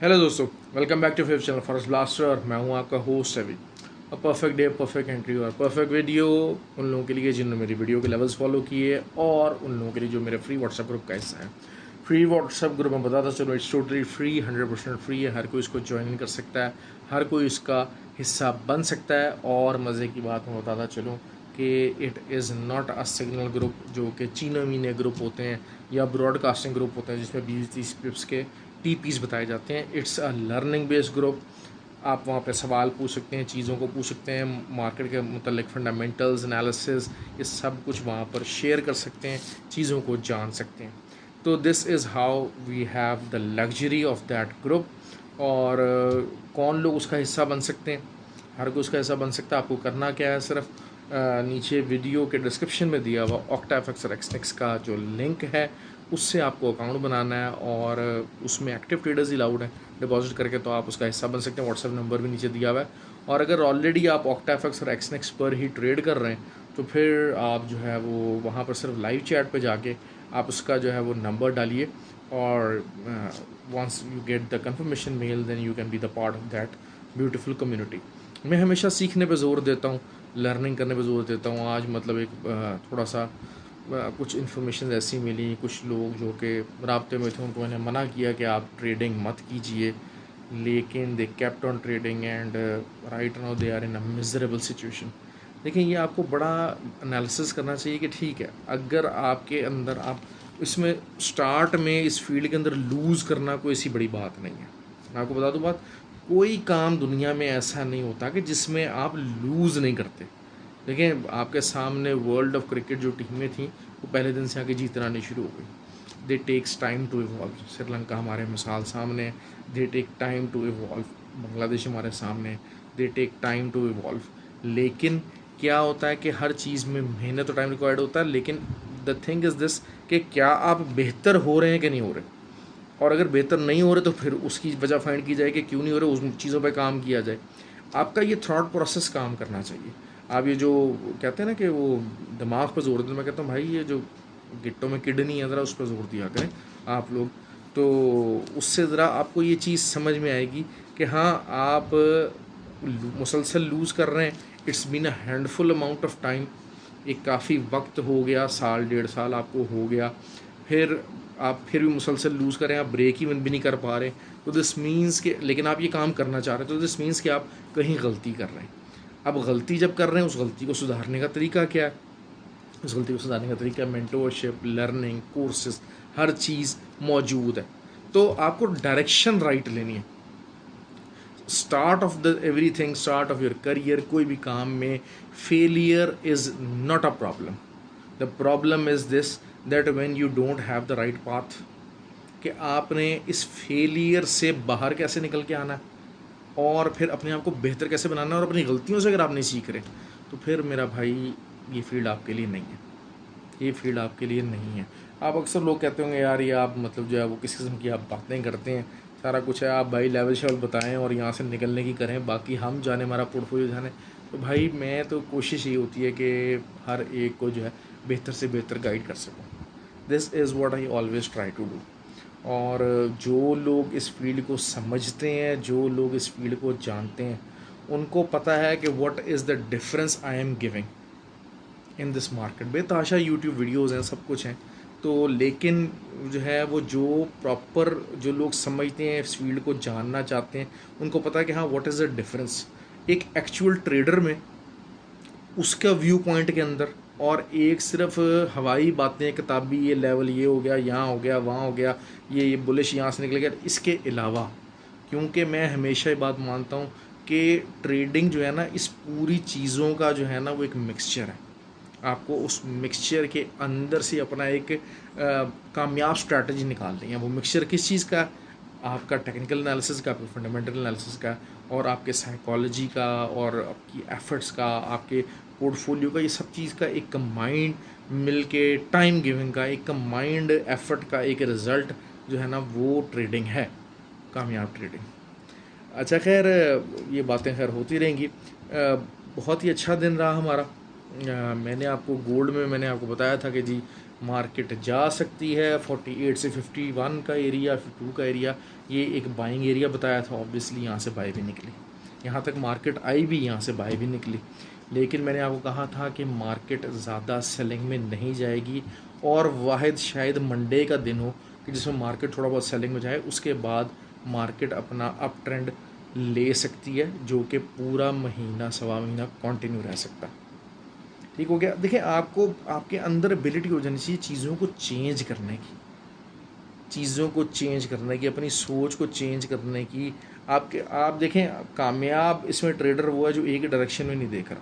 Hello दोस्तों, welcome back to fifth channel forest blaster. और मैं हूं आपका होस्ट अभी। और परफेक्ट डे, परफेक्ट एंट्री और परफेक्ट वीडियो उन लोगों के लिए जिन्होंने मेरी वीडियो के लेवल्स फॉलो किए, और उन लोगों के लिए जो मेरे फ्री व्हाट्सएप ग्रुप का हिस्सा है। फ्री व्हाट्सएप ग्रुप में बताता चलो, इट्स टोटली फ्री, 100% फ्री है। हर कोई इसको ज्वाइन कर सकता है, हर कोई इसका हिस्सा बन सकता है। और मज़े की बात मैं बताता चलूँ कि it is not a signal group जो कि चीनो मीने ग्रुप होते हैं या ब्रॉडकास्टिंग ग्रुप होते हैं जिसमें 20-30 पिप्स के टीपीस बताए जाते हैं। It's a learning based group. आप वहाँ पे सवाल पूछ सकते हैं, चीज़ों को पूछ सकते हैं, मार्केट के मतलब फंडामेंटल्स एनालिसिस, ये सब कुछ वहाँ पर शेयर कर सकते हैं, चीज़ों को जान सकते हैं। तो this is how we have the luxury of that group. और कौन लोग उसका हिस्सा बन सकते हैं? हर कोई उसका हिस्सा बन सकता है। आपको करना क्या है, सिर्फ नीचे वीडियो के डिस्क्रिप्शन में दिया हुआ ऑक्टाफेक्स और एक्सनेक्स का जो लिंक है उससे आपको अकाउंट बनाना है, और उसमें एक्टिव ट्रेडर्स ही अलाउड है डिपॉजिट करके, तो आप उसका हिस्सा बन सकते हैं। व्हाट्सएप नंबर भी नीचे दिया हुआ है। और अगर ऑलरेडी आप ऑक्टाफेक्स और एक्सनेक्स पर ही ट्रेड कर रहे हैं तो फिर आप जो है वो वहाँ पर सिर्फ लाइव चैट पे जाके आप उसका जो है वो नंबर डालिए, और once you get the confirmation mail then you can be the part of that beautiful community. मैं हमेशा सीखने पे ज़ोर देता हूँ, लर्निंग करने पे ज़ोर देता हूँ। आज मतलब एक थोड़ा सा कुछ इन्फॉर्मेशन ऐसी मिली, कुछ लोग जो कि राब्ते में थे उनको मैंने मना किया कि आप ट्रेडिंग मत कीजिए, लेकिन they kept on trading and right now they are in a miserable situation. देखिए, ये आपको बड़ा एनालिसिस करना चाहिए कि ठीक है, अगर आपके अंदर आप इसमें स्टार्ट में इस फील्ड के अंदर लूज़ करना कोई ऐसी बड़ी बात नहीं है। मैं आपको बता दूं बात, कोई काम दुनिया में ऐसा नहीं होता कि जिसमें आप लूज़ नहीं करते। देखिए, आपके सामने वर्ल्ड ऑफ क्रिकेट जो टीमें थी वो पहले दिन से आके जीतना नहीं शुरू हो गई। They takes time to evolve. Sri Lanka हमारे मिसाल सामने, they take time to evolve. Bangladesh हमारे सामने, they take time to evolve. लेकिन क्या होता है कि हर चीज़ में मेहनत और टाइम रिक्वायर्ड होता है, लेकिन द थिंग इज़ दिस कि क्या आप बेहतर हो रहे हैं कि नहीं हो रहे। और अगर बेहतर नहीं हो रहे तो फिर उसकी वजह फाइंड की जाए कि क्यों नहीं हो रहे, उस चीज़ों पे काम किया जाए। आपका ये थॉट प्रोसेस काम करना चाहिए। आप ये जो कहते हैं ना कि वो दिमाग पर जोर दें, मैं कहता हूँ भाई ये जो गिट्टों में किडनी है ज़रा उस पर जोर दिया करें आप लोग। तो उससे ज़रा आपको ये चीज़ समझ में आएगी कि हाँ, आप मुसलसल लूज़ कर रहे हैं। It's been a handful amount of time. एक काफ़ी वक्त हो गया, साल 1.5 साल आपको हो गया, फिर आप फिर भी मुसलसल लूज़ करें, आप ब्रेक ही भी नहीं कर पा रहे। तो दिस मीन्स कि लेकिन आप ये काम करना चाह रहे हैं, तो दिस मीन्स कि आप कहीं गलती कर रहे हैं। अब गलती जब कर रहे हैं, उस गलती को सुधारने का तरीका क्या है? उस गलती को सुधारने का तरीका मेंटोरशिप, लर्निंग, कोर्सेज, हर चीज़ मौजूद है। तो आपको डायरेक्शन राइट लेनी है। Start of the everything, start of your career, कोई भी काम में failure is not a problem. The problem is this that when you don't have the right path, कि आपने इस फेलियर से बाहर कैसे निकल के आना है, और फिर अपने आप को बेहतर कैसे बनाना है। और अपनी गलतियों से अगर आप नहीं सीख रहे तो फिर मेरा भाई ये फील्ड आपके लिए नहीं है, ये फील्ड आपके लिए नहीं है। आप अक्सर लोग कहते होंगे यार ये आप मतलब जो है वो किस किस्म की आप बातें करते हैं, सारा कुछ है, आप भाई लेवल शेवल बताएं और यहाँ से निकलने की करें, बाकी हम जाने, हमारा पोर्टफोलियो जाने। तो भाई मैं तो कोशिश ये होती है कि हर एक को जो है बेहतर से बेहतर गाइड कर सकूँ। This is what I always try to do. और जो लोग इस फील्ड को समझते हैं, जो लोग इस फील्ड को जानते हैं, उनको पता है कि what is the difference I am giving in this market. बेतहाशा यूट्यूब वीडियोज़ हैं, सब कुछ हैं, तो लेकिन जो है वो जो प्रॉपर जो लोग समझते हैं, इस फील्ड को जानना चाहते हैं, उनको पता है कि हाँ व्हाट इज़ द डिफरेंस एक एक्चुअल ट्रेडर में, उसका व्यू पॉइंट के अंदर, और एक सिर्फ हवाई बातें, किताबी ये लेवल ये हो गया, यहाँ हो गया, वहाँ हो गया, ये बुलिश यहाँ से निकल गया, इसके अलावा। क्योंकि मैं हमेशा ये बात मानता हूँ कि ट्रेडिंग जो है ना, इस पूरी चीज़ों का जो है ना वो एक मिक्सचर है। आपको उस मिक्सचर के अंदर से अपना एक कामयाब स्ट्रैटेजी निकालनी है। वो मिक्सचर किस चीज़ का? आपका टेक्निकल एनालिसिस का, आपका फंडामेंटल एनालिसिस का, और आपके साइकोलॉजी का, और आपकी एफर्ट्स का, आपके पोर्टफोलियो का, ये सब चीज़ का एक कंबाइंड मिल के टाइम गिविंग का एक कंबाइंड एफर्ट का एक रिज़ल्ट जो है ना वो ट्रेडिंग है, कामयाब ट्रेडिंग। अच्छा खैर, ये बातें खैर होती रहेंगी। बहुत ही अच्छा दिन रहा हमारा। मैंने आपको गोल्ड में मैंने आपको बताया था कि जी मार्केट जा सकती है 48 से 51 का एरिया, 52 का एरिया, ये एक बाइंग एरिया बताया था, ऑब्वियसली यहाँ से बाय भी निकली, यहाँ तक मार्केट आई भी, यहाँ से बाय भी निकली। लेकिन मैंने आपको कहा था कि मार्केट ज़्यादा सेलिंग में नहीं जाएगी, और वाहिद शायद मंडे का दिन हो कि जिसमें मार्केट थोड़ा बहुत सेलिंग में जाए, उसके बाद मार्केट अपना अप ट्रेंड ले सकती है, जो कि पूरा महीना सवा महीना कंटिन्यू रह सकता है। ठीक हो गया। देखिए, आपको आपके अंदर एबिलिटी हो जानी चाहिए चीज़ों को चेंज करने की, चीज़ों को चेंज करने की, अपनी सोच को चेंज करने की। आप देखें, कामयाब इसमें ट्रेडर वो है जो एक डायरेक्शन में नहीं देख रहा।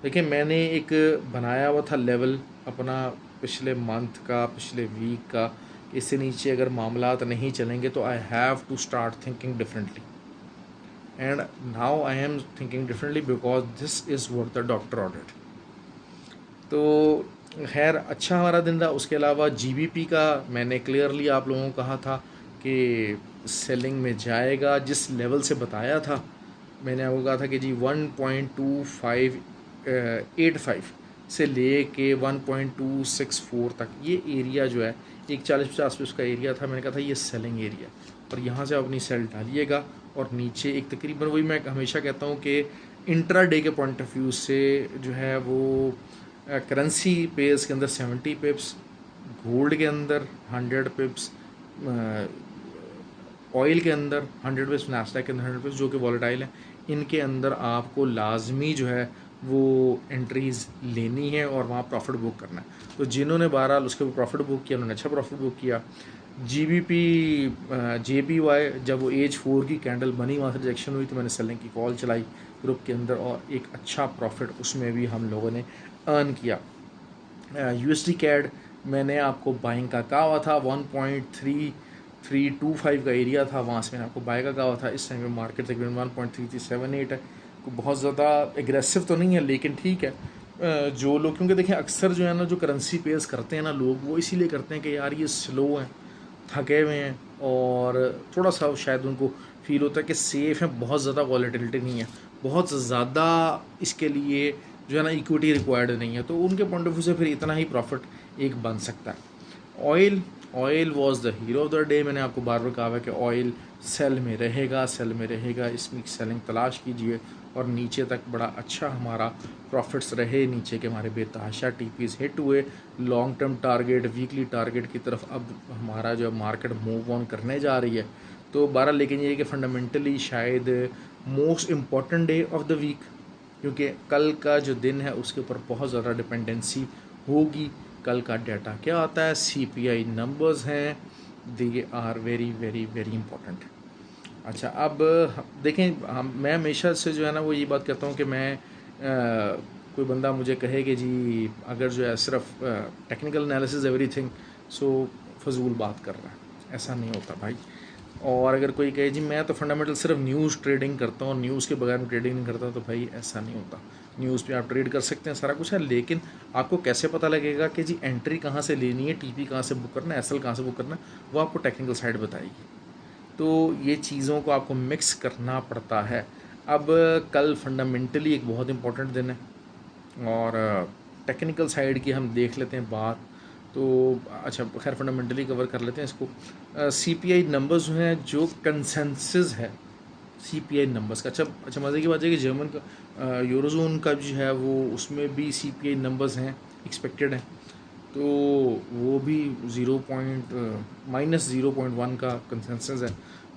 देखिए, मैंने एक बनाया हुआ था लेवल अपना पिछले मंथ का, पिछले वीक का, इससे नीचे अगर मामलात नहीं चलेंगे तो I have to start thinking differently, and now I am thinking differently because this is what the doctor ordered. तो खैर, अच्छा हमारा दिन रहा। उसके अलावा जीबीपी का मैंने क्लियरली आप लोगों को कहा था कि सेलिंग में जाएगा, जिस लेवल से बताया था मैंने आपको कहा था कि जी 1.2585 से ले के 1.264 तक ये एरिया जो है, एक 40-50 पे उसका एरिया था, मैंने कहा था ये सेलिंग एरिया, और यहाँ से आप अपनी सेल डालिएगा। और नीचे एक तकरीबन, वही मैं हमेशा कहता हूँ कि इंट्रा डे के पॉइंट ऑफ व्यू से जो है वो करेंसी पेयर्स के अंदर 70 पिप्स, गोल्ड के अंदर 100 पिप्स, ऑयल के अंदर 100 पिप्स, नास्डैक के अंदर 100 पिप्स, जो कि वॉलेटाइल है, इनके अंदर आपको लाजमी जो है वो एंट्रीज़ लेनी है और वहाँ प्रॉफिट बुक करना है। तो जिन्होंने बहरहाल उसके ऊपर प्रॉफिट बुक किया, उन्होंने अच्छा प्रॉफिट बुक किया। जीबीपी JPY जब वो H4 की कैंडल बनी, वहाँ से रिजेक्शन हुई, तो मैंने सेलिंग की कॉल चलाई ग्रुप के अंदर, और एक अच्छा प्रॉफिट उसमें भी हम लोगों ने अर्न किया। USD कैड मैंने आपको बाइंग का कहा हुआ था, 1.3325 का एरिया था, वहाँ से मैंने आपको बाय का कहा हुआ था। इस टाइम पे मार्केट तकरीबन 1.3378 है, कोई बहुत ज़्यादा एग्रेसिव तो नहीं है, लेकिन ठीक है। जो लोग, क्योंकि देखें अक्सर जो है ना, जो करेंसी पेयर्स करते हैं ना लोग, वो इसीलिए करते हैं कि यार ये स्लो हैं, थके हुए हैं, और थोड़ा सा शायद उनको फील होता है कि सेफ़ है, बहुत ज़्यादा वॉलेटिलिटी नहीं है, बहुत ज़्यादा इसके लिए जो है ना इक्विटी रिक्वायर्ड नहीं है, तो उनके पॉइंट ऑफ व्यू से फिर इतना ही प्रॉफिट एक बन सकता है। Oil was the hero of the day. मैंने आपको बार बार कहा है कि ऑयल सेल में रहेगा, सेल में रहेगा, इसमें सेलिंग तलाश कीजिए, और नीचे तक बड़ा अच्छा हमारा प्रॉफिट्स रहे, नीचे के हमारे बेतहाशा टीपीज हिट हुए, long term target, weekly target की तरफ अब हमारा जो मार्केट मूव ऑन करने जा रही है। तो 12, लेकिन ये कि फंडामेंटली शायद most important day of the week, क्योंकि कल का जो दिन है उसके ऊपर बहुत ज़्यादा डिपेंडेंसी होगी। कल का डाटा क्या आता है, CPI नंबर्स हैं, they are very very very important. अच्छा, अब देखें, मैं हमेशा से जो है ना वो ये बात कहता हूँ कि मैं कोई बंदा मुझे कहे कि जी अगर जो है सिर्फ टेक्निकल एनालिसिस एवरीथिंग, सो फजूल बात कर रहा है, ऐसा नहीं होता भाई। और अगर कोई कहे जी मैं तो फंडामेंटल सिर्फ न्यूज़ ट्रेडिंग करता हूँ और न्यूज़ के बगैर में ट्रेडिंग नहीं करता, तो भाई ऐसा नहीं होता। न्यूज़ पे आप ट्रेड कर सकते हैं, सारा कुछ है, लेकिन आपको कैसे पता लगेगा कि जी एंट्री कहाँ से लेनी है, TP कहाँ से बुक करना है, SL कहाँ से बुक करना है, वो आपको टेक्निकल साइड बताएगी। तो ये चीज़ों को आपको मिक्स करना पड़ता है। अब कल फंडामेंटली एक बहुत इंपॉर्टेंट दिन है, और टेक्निकल साइड की हम देख लेते हैं बात। तो अच्छा, खैर फंडामेंटली कवर कर लेते हैं इसको। CPI नंबर्स जो हैं, जो कंसेंसस है CPI नंबर्स का, अच्छा मज़े की बात है कि जर्मन का यूरोजोन का जो है वो, उसमें भी CPI नंबर्स हैं, एक्सपेक्टेड हैं, तो वो भी -0.1 का कंसेंसस है।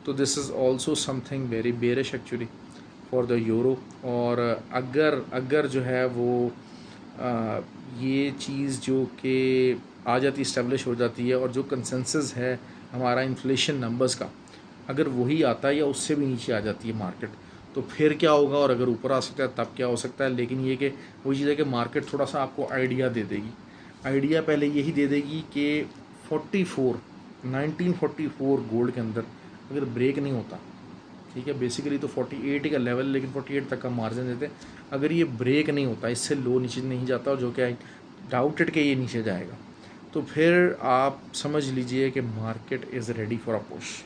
तो this is also something very bearish actually for the euro. और अगर जो है वो ये चीज़ जो कि आ जाती, इस्टेब्लिश हो जाती है, और जो कंसेंसस है हमारा इन्फ्लेशन नंबर्स का, अगर वही आता है या उससे भी नीचे आ जाती है मार्केट, तो फिर क्या होगा, और अगर ऊपर आ सकता है तब क्या हो सकता है। लेकिन ये कि वही चीज़ है कि मार्केट थोड़ा सा आपको आइडिया दे देगी। आइडिया पहले यही दे देगी कि 1944 गोल्ड के अंदर अगर ब्रेक नहीं होता, ठीक है, बेसिकली तो 48 का लेवल, लेकिन 48 तक का मार्जिन देते हैं, अगर ये ब्रेक नहीं होता, इससे लो नीचे नहीं जाता, और जो कि डाउटेड के ये नीचे जाएगा, तो फिर आप समझ लीजिए कि market is ready for a push,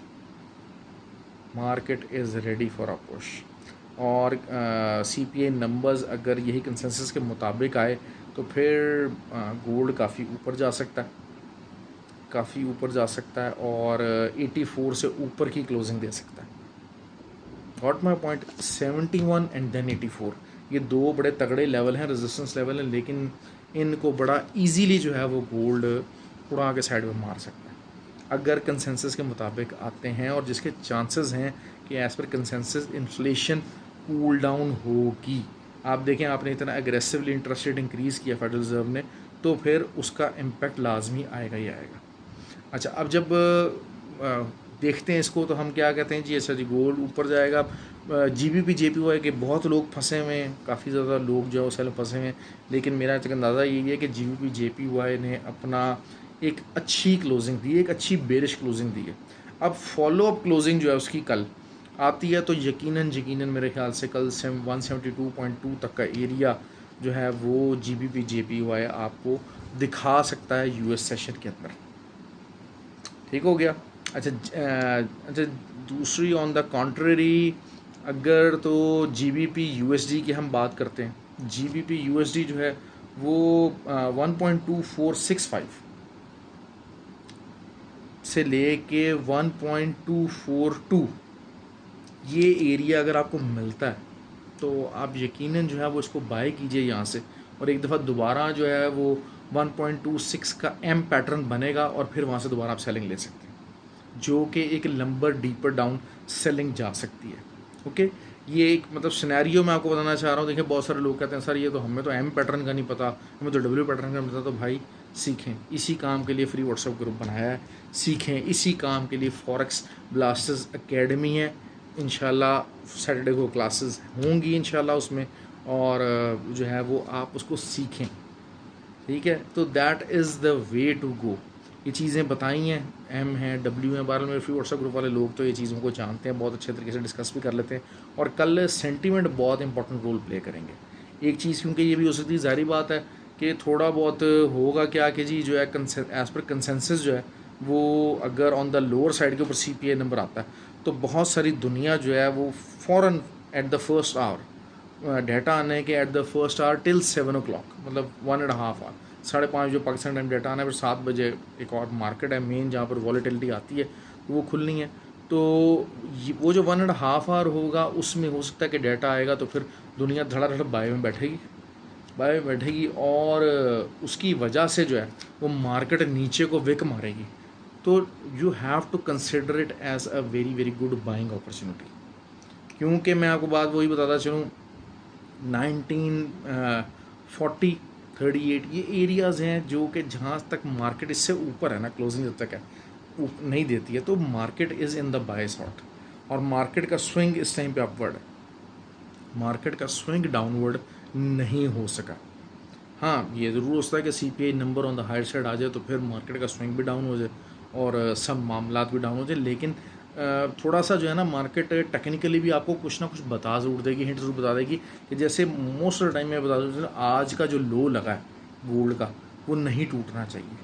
market is ready for a push. और CPI नंबर्स अगर यही कंसेंसस के मुताबिक आए, तो फिर गोल्ड काफ़ी ऊपर जा सकता है, काफ़ी ऊपर जा सकता है और 84 से ऊपर की क्लोजिंग दे सकता है। Got my point. 71 and then 84, ये दो बड़े तगड़े लेवल हैं, रेजिस्टेंस लेवल हैं, लेकिन इनको बड़ा इजीली जो है वो गोल्ड उड़ा के साइड में मार सकता है अगर कंसेंसस के मुताबिक आते हैं, और जिसके चांसेस हैं कि as per consensus inflation cool down होगी। आप देखें, आपने इतना एग्रेसिवली इंटरेस्ट रेट इंक्रीज़ किया फेडरल रिजर्व ने, तो फिर उसका इम्पेक्ट लाजमी आएगा ही आएगा। अच्छा, अब जब देखते हैं इसको, तो हम क्या कहते हैं जी, अच्छा जी गोल्ड ऊपर जाएगा। GBP JPY के बहुत लोग फंसे हुए हैं, काफ़ी ज़्यादा लोग जो है उस फंसे हुए हैं, लेकिन मेरा अंदाज़ा यही है कि GBP JPY ने अपना एक अच्छी क्लोजिंग दी है, एक अच्छी बेरिश क्लोजिंग दी है। अब फॉलो अप क्लोजिंग जो है उसकी कल आती है, तो यकीनन मेरे ख्याल से कल 172.2 तक का एरिया जो है वो GBP JPY आपको दिखा सकता है US सेशन के अंदर। ठीक हो गया। अच्छा, दूसरी ऑन द कॉन्ट्ररी, अगर तो GBP USD की हम बात करते हैं, GBP USD जो है वो 1.2465 से लेके 1.242 ये एरिया अगर आपको मिलता है तो आप यकीनन जो है वो इसको बाय कीजिए यहाँ से, और एक दफ़ा दोबारा जो है वो 1.26 का M पैटर्न बनेगा और फिर वहाँ से दोबारा आप सेलिंग ले सकते हैं, जो कि एक लंबर डीपर डाउन सेलिंग जा सकती है। ओके, ये एक मतलब सिनेरियो मैं आपको बताना चाह रहा हूँ। देखिए, बहुत सारे लोग कहते हैं सर ये तो हमें तो M पैटर्न का नहीं पता, हमें तो W पैटर्न का नहीं पता। तो भाई सीखें, इसी काम के लिए फ्री व्हाट्सएप ग्रुप बनाया है, सीखें इसी काम के लिए। फॉरेक्स ब्लास्टर्स एकेडमी है, इंशाल्लाह सैटरडे को क्लासेस होंगी इंशाल्लाह उसमें, और जो है वो आप उसको सीखें। ठीक है, तो that is the way to go. ये चीज़ें बताई हैं, M हैं, W हैं, बारह मेरे फ्री व्हाट्सएप ग्रुप वाले लोग तो ये चीज़ों को जानते हैं, बहुत अच्छे तरीके से डिस्कस भी कर लेते हैं, और कल सेंटीमेंट बहुत इंपॉर्टेंट रोल प्ले करेंगे। एक चीज़ क्योंकि ये भी हो सकती है, ज़ाहिर बात है कि थोड़ा बहुत होगा क्या कि जी जो है एज़ पर कंसेंसस जो है वो अगर ऑन द लोअर साइड के ऊपर CPI नंबर आता है तो बहुत सारी दुनिया जो है वो फ़ौरन at the first hour data आने के at the first hour till 7 o'clock, मतलब 1.5 आवर, 5:30 जो पाकिस्तान टाइम डाटा आना है, फिर 7 बजे एक और मार्केट है मेन जहाँ पर वॉलेटिलिटी आती है, तो वो खुलनी है। तो वो जो 1.5 आवर होगा उसमें हो सकता है कि डाटा आएगा तो फिर दुनिया धड़ा बाय में बैठेगी और उसकी वजह से जो है वो मार्केट नीचे को विक मारेगी। तो you have to consider it as a very good buying opportunity, क्योंकि मैं आपको बात वही बताता चलूँ, 1940 38 ये एरियाज़ हैं जो कि जहाँ तक मार्केट इससे ऊपर है ना, क्लोजिंग जब तक है नहीं देती है, तो market is in the buy sort, और मार्केट का स्विंग इस टाइम पे अपवर्ड है, मार्केट का स्विंग डाउनवर्ड नहीं हो सका। हाँ, ये ज़रूर होता है कि CPI number on the higher side आ जाए तो फिर मार्केट का स्विंग भी डाउन हो जाए और सब मामलात भी डाउन हो जाए, लेकिन थोड़ा सा जो है ना मार्केट टेक्निकली भी आपको कुछ ना कुछ बता ज़रूर देगी, हिंट ज़रूर बता देगी कि जैसे मोस्ट ऑफ द टाइम मैं बता दूँ, आज का जो लो लगा है गोल्ड का वो नहीं टूटना चाहिए।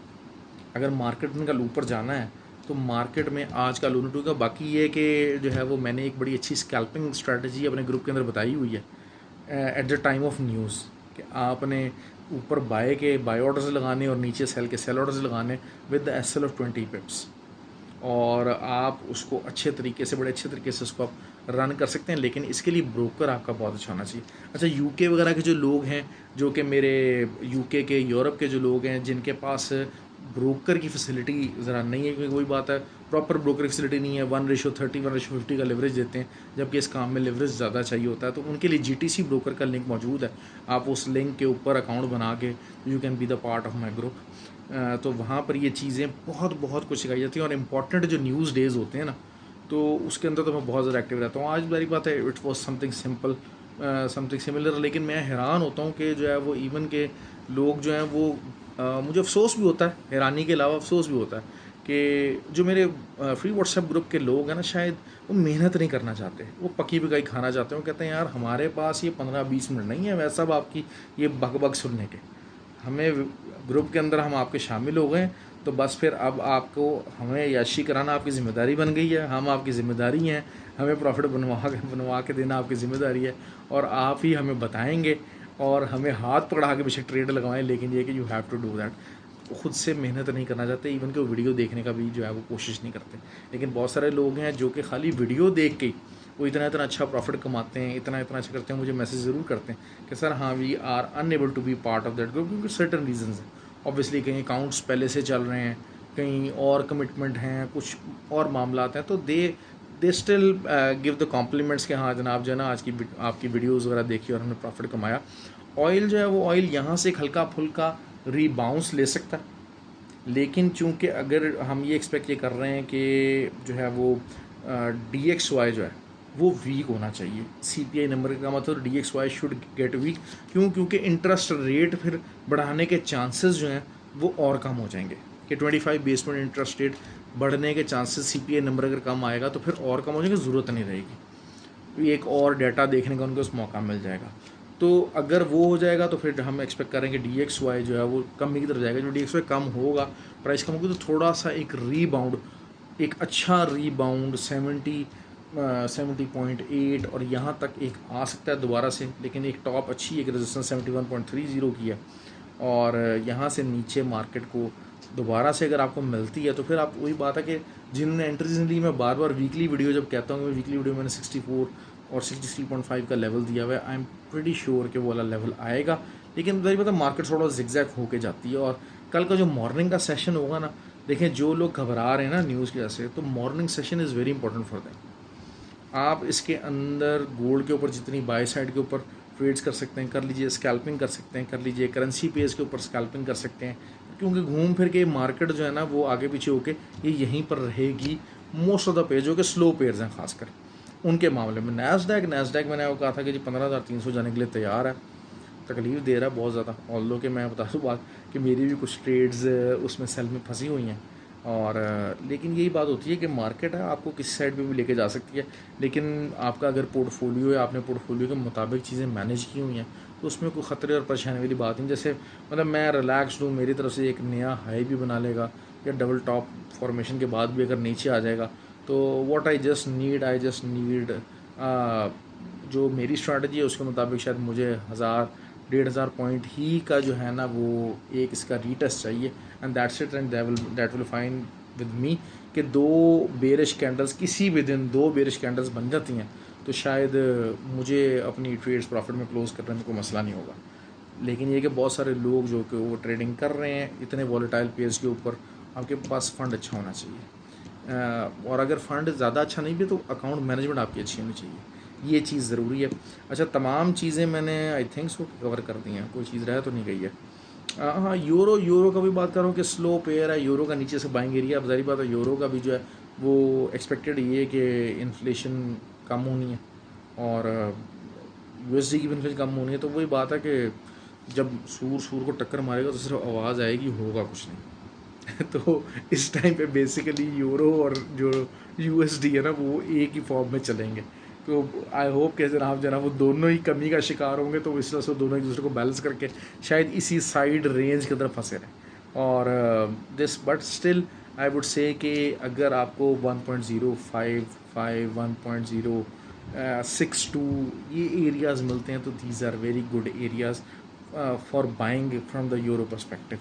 अगर मार्केट में कल ऊपर जाना है तो मार्केट में आज का लो नहीं टूटेगा। बाकी ये कि जो है वो मैंने एक बड़ी अच्छी स्कैल्पिंग स्ट्रैटेजी अपने ग्रुप के अंदर बताई हुई है at the time of news, कि आपने ऊपर बाय ऑर्डर्स लगाने और नीचे सेल ऑर्डर्स लगाने विद द SL ऑफ 20 पिप्स, और आप उसको बड़े अच्छे तरीके से उसको आप रन कर सकते हैं, लेकिन इसके लिए ब्रोकर आपका बहुत अच्छा होना चाहिए। अच्छा, UK वगैरह के जो लोग हैं, जो कि मेरे UK के, यूरोप के जो लोग हैं जिनके पास ब्रोकर की फैसिलिटी ज़रा नहीं है, क्योंकि वही बात है प्रॉपर ब्रोकर की फैसिलिटी नहीं है, 1:30 1:50 का लेवरेज देते हैं, जबकि इस काम में लेवरेज ज़्यादा चाहिए होता है, तो उनके लिए GTC ब्रोकर का लिंक मौजूद है। आप उस लिंक के ऊपर अकाउंट बना के you can be the part of my group, तो वहाँ पर ये चीज़ें बहुत कुछ सिखाई जाती हैं, और इम्पॉर्टेंट जो न्यूज़ डेज़ होते हैं ना, तो उसके अंदर तो मैं बहुत ज़्यादा एक्टिव रहता हूँ। आज मेरी बात है, it was something simple, something similar, लेकिन मैं हैरान होता हूँ कि जो है वो इवन के लोग जो हैं वो मुझे अफसोस भी होता है, हैरानी के अलावा अफसोस भी होता है कि जो मेरे फ्री व्हाट्सएप ग्रुप के लोग हैं ना, शायद वो मेहनत नहीं करना चाहते, वो पकी पकाई खाना चाहते हैं। वो कहते हैं यार हमारे पास ये 15-20 मिनट नहीं है वैसा अब आपकी ये बक सुनने के, हमें ग्रुप के अंदर हम आपके शामिल हो गए, तो बस फिर अब आपको हमें याशी कराना आपकी ज़िम्मेदारी बन गई है, हम आपकी ज़िम्मेदारी हैं, हमें प्रॉफिट बनवा के देना आपकी ज़िम्मेदारी है, और आप ही हमें बताएंगे और हमें हाथ पकड़ा के पीछे ट्रेड लगवाएं, लेकिन ये कि you have to do that. खुद से मेहनत नहीं करना चाहते, इवन कि वो वीडियो देखने का भी जो है वो कोशिश नहीं करते। लेकिन बहुत सारे लोग हैं जो कि खाली वीडियो देख के वो इतना इतना अच्छा प्रॉफिट कमाते हैं, इतना इतना अच्छा करते हैं, मुझे मैसेज ज़रूर करते हैं कि सर हाँ we are unable to be part of that group, क्योंकि सर्टन रीजंस हैं। ऑब्वियसली कहीं अकाउंट्स पहले से चल रहे हैं, कहीं और कमिटमेंट हैं, कुछ और मामला हैं, तो they still give the compliments कि हाँ जनाब जो है ना आज की आपकी वीडियोज़ वगैरह देखी और हमने प्रॉफिट कमाया। ऑयल जो है वो ऑयल यहाँ से एक हल्का फुल्का रीबाउंस ले सकता है, लेकिन चूंकि अगर हम ये एक्सपेक्ट ये कर रहे हैं कि जो है वो DXY जो है वो वीक होना चाहिए, CPI नंबर का मतलब DXY शुड गेट वीक। क्योंकि इंटरेस्ट रेट फिर बढ़ाने के चांसेस जो हैं वो और कम हो जाएंगे कि 25 बेस पॉइंट इंटरेस्ट रेट बढ़ने के चांसेस, CPI नंबर अगर कम आएगा तो फिर और कम हो जाएंगे, ज़रूरत नहीं रहेगी, एक और डाटा देखने का उनको उस मौका मिल जाएगा। तो अगर वो हो जाएगा तो फिर हम एक्सपेक्ट करेंगे DXY जो है वो कम की तरफ जाएगा। जो DXY कम होगा, प्राइस कम होगी, तो थोड़ा सा एक रीबाउंड, एक अच्छा रीबाउंड 70.8 और यहाँ तक एक आ सकता है दोबारा से। लेकिन एक टॉप अच्छी एक रेजिस्टेंस 71.30 की है, और यहाँ से नीचे मार्केट को दोबारा से अगर आपको मिलती है तो फिर आप वही बात है कि जिन्होंने एंट्रीज ली, मैं बार बार वीकली वीडियो जब कहता हूँ, वीकली वीडियो मैंने 64 और 63.5 का लेवल दिया हुआ है। आई एम प्रीटी श्योर कि वो वाला लेवल आएगा, लेकिन वही पता मार्केट थोड़ा जिगजैग होके जाती है। और कल का जो मॉर्निंग का सेशन होगा ना, देखें जो लोग घबरा रहे हैं ना न्यूज़ की वजह से, तो morning session is very important for them. आप इसके अंदर गोल्ड के ऊपर जितनी बाय साइड के ऊपर ट्रेड्स कर सकते हैं कर लीजिए, स्कैल्पिंग कर सकते हैं कर लीजिए, करेंसी पेयर्स के ऊपर स्कैल्पिंग कर सकते हैं, क्योंकि घूम फिर के मार्केट जो है ना वो आगे पीछे होके ये यहीं पर रहेगी। मोस्ट ऑफ द पेयर जो कि स्लो पेयर्स हैं खासकर उनके मामले में, नैस्डैक मैंने वो कहा था कि जी 15,300 जाने के लिए तैयार है, तकलीफ़ दे रहा है बहुत ज़्यादा। ऑल्दो कि मैं बता दूँ बात कि मेरी भी कुछ ट्रेड्स उसमें सेल में फंसी हुई हैं, और लेकिन यही बात होती है कि मार्केट है आपको किसी साइड पे भी लेके जा सकती है, लेकिन आपका अगर पोर्टफोलियो है, आपने पोर्टफोलियो के मुताबिक चीज़ें मैनेज की हुई हैं, तो उसमें कोई ख़तरे और परेशानी वाली बात नहीं। जैसे मतलब मैं रिलैक्स हूँ, मेरी तरफ से एक नया हाई भी बना लेगा या डबल टॉप फॉर्मेशन के बाद भी अगर नीचे आ जाएगा, तो व्हाट आई जस्ट नीड जो मेरी स्ट्रैटेजी है उसके मुताबिक शायद मुझे 1,000-1,500 पॉइंट ही का जो है ना वो एक इसका रीटेस्ट चाहिए, and that's it, and that will fine with me कि दो बेरिश कैंडल्स किसी भी दिन 2 बेरिश कैंडल्स बन जाती हैं तो शायद मुझे अपनी ट्रेड्स प्रॉफिट में क्लोज करने में कोई मसला नहीं होगा। लेकिन ये कि बहुत सारे लोग जो कि वो ट्रेडिंग कर रहे हैं इतने वॉलेटाइल पेयर्स के ऊपर, आपके पास फ़ंड अच्छा होना चाहिए, और अगर फ़ंड ज़्यादा अच्छा नहीं भी तो अकाउंट मैनेजमेंट आपकी अच्छी होनी चाहिए, ये चीज़ ज़रूरी है। अच्छा, तमाम चीज़ें मैंने आई थिंक सो कवर कर दी हैं, कोई चीज़ रह तो नहीं गई है। हाँ, यूरो का भी बात कर रहा हूँ कि स्लो पेयर है, यूरो का नीचे से बाइंग एरिया। अब ज़ाहिर बात है यूरो का भी जो है वो एक्सपेक्टेड ये है कि इन्फ्लेशन कम होनी है और USD की भी इन्फ्लेशन कम होनी है, तो वही बात है कि जब सूर को टक्कर मारेगा तो सिर्फ आवाज़ आएगी, होगा कुछ नहीं। तो इस टाइम पे बेसिकली यूरो और जो USD है ना वो एक ही फॉर्म में चलेंगे। तो आई होप कि जनाब वो दोनों ही कमी का शिकार होंगे, तो इस तरह से दोनों एक दूसरे को बैलेंस करके शायद इसी साइड रेंज के अंदर फंसे रहें। और this but still I would say कि अगर आपको 1.055 1.062 ये एरियाज़ मिलते हैं तो these are very good areas for buying from the euro perspective,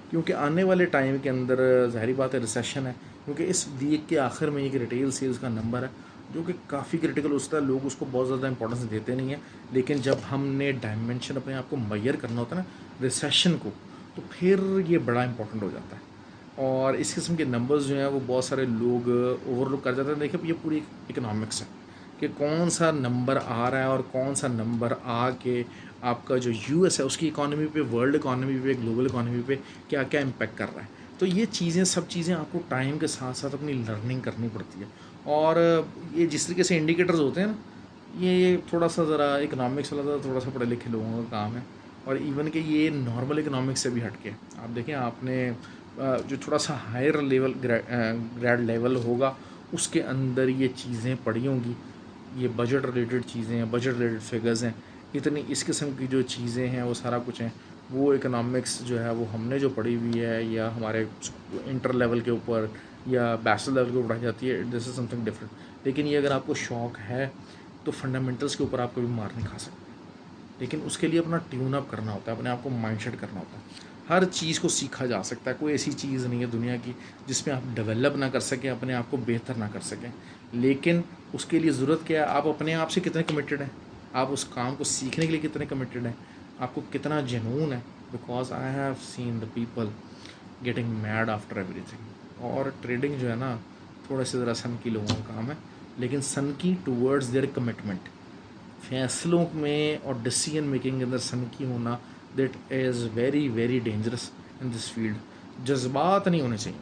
क्योंकि आने वाले टाइम के अंदर ज़ाहिर बात है रिसेशन है, क्योंकि इस वीक के आखिर में एक रिटेल सेल्स का नंबर है जो कि काफ़ी क्रिटिकल होता है। लोग उसको बहुत ज़्यादा इंपॉर्टेंस देते नहीं हैं, लेकिन जब हमने डायमेंशन अपने आप को मैयर करना होता है ना रिसेशन को, तो फिर ये बड़ा इंपॉर्टेंट हो जाता है। और इस किस्म के नंबर्स जो हैं वो बहुत सारे लोग ओवरलुक कर जाते हैं। देखिए ये पूरी इकोनॉमिक्स है कि कौन सा नंबर आ रहा है और कौन सा नंबर आ के आपका जो US है उसकी इकॉनमी पे, वर्ल्ड इकॉनमी पे, ग्लोबल इकॉनमी पे क्या क्या इम्पेक्ट कर रहा है। तो ये चीज़ें सब चीज़ें आपको टाइम के साथ साथ अपनी लर्निंग करनी पड़ती है। और ये जिस तरीके से इंडिकेटर्स होते हैं ना, ये थोड़ा सा ज़रा इकोनॉमिक्स वाला थोड़ा सा पढ़े लिखे लोगों का काम है, और इवन कि ये नॉर्मल इकोनॉमिक्स से भी हट के आप देखें, आपने जो थोड़ा सा हायर लेवल ग्रेड लेवल होगा उसके अंदर ये चीज़ें पढ़ी होंगी, ये बजट रिलेटेड चीज़ें हैं, बजट रिलेटेड फिगर्स हैं, इतनी इस किस्म की जो चीज़ें हैं वो सारा कुछ हैं। वो इकोनॉमिक्स जो है वो हमने जो पढ़ी हुई है या हमारे इंटर लेवल के ऊपर या बैचलर लेवल के ऊपर पढ़ाई जाती है, दिस इज़ समथिंग डिफरेंट। लेकिन ये अगर आपको शौक़ है तो फंडामेंटल्स के ऊपर आप कभी मार नहीं खा सकते, लेकिन उसके लिए अपना ट्यून अप करना होता है, अपने आप को माइंडसेट करना होता है। हर चीज़ को सीखा जा सकता है, कोई ऐसी चीज़ नहीं है दुनिया की जिसमें आप डेवलप ना कर सकें, अपने आप को बेहतर ना कर सकें। लेकिन उसके लिए ज़रूरत क्या है, आप अपने आप से कितने कमिटेड हैं, आप उस काम को सीखने के लिए कितने कमिटेड हैं, आपको कितना जुनून है। Because I have seen the people getting mad after everything. और ट्रेडिंग जो है ना, थोड़ा से ज़रा सन की लोगों का काम है, लेकिन सन की टूवर्ड्स देयर कमिटमेंट, फैसलों में और डिसीजन मेकिंग के अंदर सन की होना, that is very very dangerous in this field. जज्बात नहीं होने चाहिए।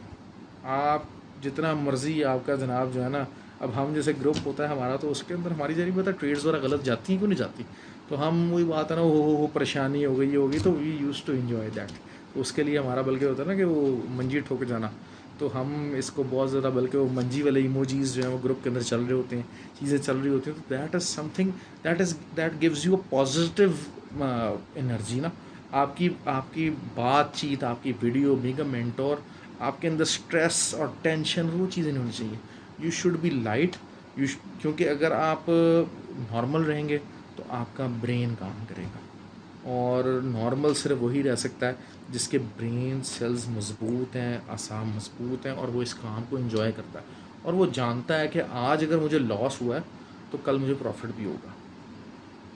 आप जितना मर्जी आपका जनाब जो है ना, अब हम जैसे ग्रुप होता है हमारा, तो उसके अंदर हमारी जरिए पता ट्रेड्स वगैरह गलत जाती हैं क्यों नहीं जाती, तो हम वही बात है ना, हो परेशानी हो गई ये होगी, तो we use to enjoy that. तो उसके लिए हमारा बल्कि होता है ना कि वो मंजी ठोक जाना, तो हम इसको बहुत ज़्यादा, बल्कि वो मंजी वाले इमोजीज जो हैं वो ग्रुप के अंदर चल रहे होते हैं, चीज़ें चल रही होती हैं, तो that is something that gives you a positive energy ना। आपकी आपकी बातचीत, आपकी वीडियो, बीइंग अ मेंटोर, आपके अंदर स्ट्रेस और टेंशन वो चीज़ें नहीं होनी चाहिए। You should be light. क्योंकि अगर आप नॉर्मल रहेंगे तो आपका ब्रेन काम करेगा, और नॉर्मल सिर्फ वही रह सकता है जिसके ब्रेन सेल्स मजबूत हैं, आसाम मजबूत हैं, और वो इस काम को एंजॉय करता है, और वो जानता है कि आज अगर मुझे लॉस हुआ है तो कल मुझे प्रॉफिट भी होगा।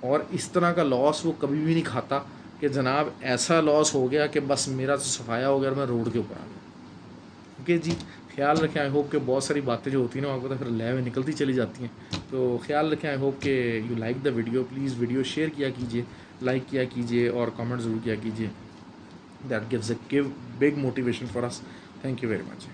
और इस तरह का लॉस वो कभी भी नहीं खाता कि जनाब ऐसा लॉस हो गया कि बस मेरा तो सफाया हो गया और मैं रोड के ऊपर आ गया। ओके जी, ख्याल रखें। आई होप कि बहुत सारी बातें जो होती हैं ना, आपको तो फिर लय में निकलती चली जाती हैं, तो ख्याल रखें। आई होप कि you like the video. Please video share किया कीजिए, लाइक किया कीजिए, और कमेंट ज़रूर किया कीजिए। That gives a big motivation for us. Thank you very much.